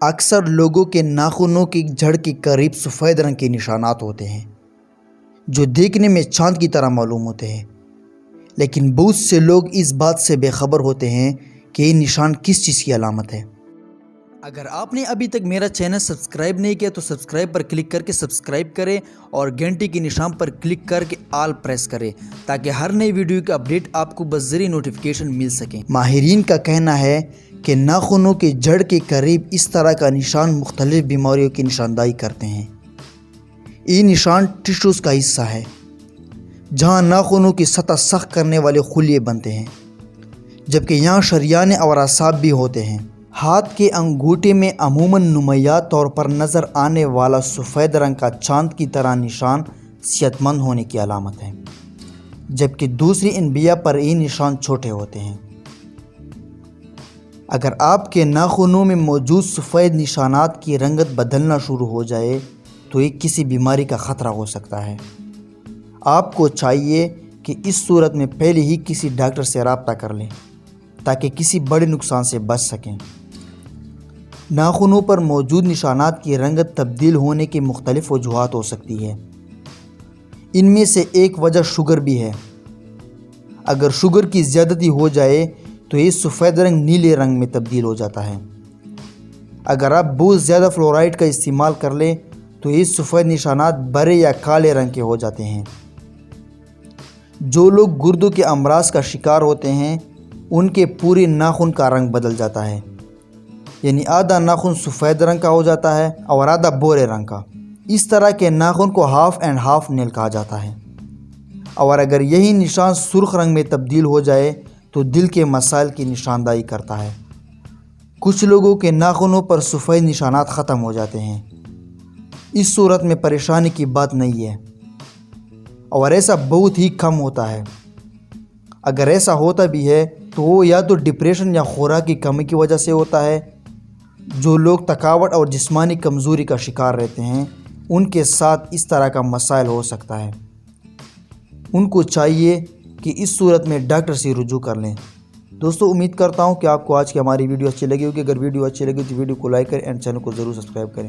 اکثر لوگوں کے ناخنوں کی جڑ کے قریب سفید رنگ کے نشانات ہوتے ہیں جو دیکھنے میں چاند کی طرح معلوم ہوتے ہیں، لیکن بہت سے لوگ اس بات سے بے خبر ہوتے ہیں کہ یہ نشان کس چیز کی علامت ہے۔ اگر آپ نے ابھی تک میرا چینل سبسکرائب نہیں کیا تو سبسکرائب پر کلک کر کے سبسکرائب کریں اور گھنٹی کے نشان پر کلک کر کے آل پریس کریں تاکہ ہر نئی ویڈیو کا اپڈیٹ آپ کو بذریعہ نوٹیفیکیشن مل سکے۔ ماہرین کا کہنا ہے کہ ناخنوں کے جڑ کے قریب اس طرح کا نشان مختلف بیماریوں کی نشاندہی کرتے ہیں۔ یہ نشان ٹشوز کا حصہ ہے جہاں ناخنوں کی سطح سخت کرنے والے خلیے بنتے ہیں، جبکہ یہاں شریان اور اعصاب بھی ہوتے ہیں۔ ہاتھ کے انگوٹھے میں عموماً نمایاں طور پر نظر آنے والا سفید رنگ کا چاند کی طرح نشان صحت مند ہونے کی علامت ہے، جبکہ دوسری انبیاء پر یہ نشان چھوٹے ہوتے ہیں۔ اگر آپ کے ناخنوں میں موجود سفید نشانات کی رنگت بدلنا شروع ہو جائے تو یہ کسی بیماری کا خطرہ ہو سکتا ہے۔ آپ کو چاہیے کہ اس صورت میں پہلے ہی کسی ڈاکٹر سے رابطہ کر لیں تاکہ کسی بڑے نقصان سے بچ سکیں۔ ناخنوں پر موجود نشانات کی رنگت تبدیل ہونے کی مختلف وجوہات ہو سکتی ہے۔ ان میں سے ایک وجہ شوگر بھی ہے۔ اگر شوگر کی زیادتی ہو جائے تو یہ سفید رنگ نیلے رنگ میں تبدیل ہو جاتا ہے۔ اگر آپ بہت زیادہ فلورائڈ کا استعمال کر لیں تو یہ سفید نشانات برے یا کالے رنگ کے ہو جاتے ہیں۔ جو لوگ گردوں کے امراض کا شکار ہوتے ہیں ان کے پورے ناخن کا رنگ بدل جاتا ہے، یعنی آدھا ناخن سفید رنگ کا ہو جاتا ہے اور آدھا بھورے رنگ کا۔ اس طرح کے ناخن کو ہاف اینڈ ہاف نیل کہا جاتا ہے۔ اور اگر یہی نشان سرخ رنگ میں تبدیل ہو جائے تو دل کے مسائل کی نشاندہی کرتا ہے۔ کچھ لوگوں کے ناخنوں پر سفید نشانات ختم ہو جاتے ہیں۔ اس صورت میں پریشانی کی بات نہیں ہے اور ایسا بہت ہی کم ہوتا ہے۔ اگر ایسا ہوتا بھی ہے تو وہ یا تو ڈپریشن یا خوراک کی کمی کی وجہ سے ہوتا ہے۔ جو لوگ تھکاوٹ اور جسمانی کمزوری کا شکار رہتے ہیں ان کے ساتھ اس طرح کا مسائل ہو سکتا ہے۔ ان کو چاہیے کہ اس صورت میں ڈاکٹر سے رجوع کر لیں۔ دوستو، امید کرتا ہوں کہ آپ کو آج کی ہماری ویڈیو اچھی لگی ہوگی۔ اگر ویڈیو اچھی لگی تو ویڈیو کو لائک کریں اینڈ چینل کو ضرور سبسکرائب کریں۔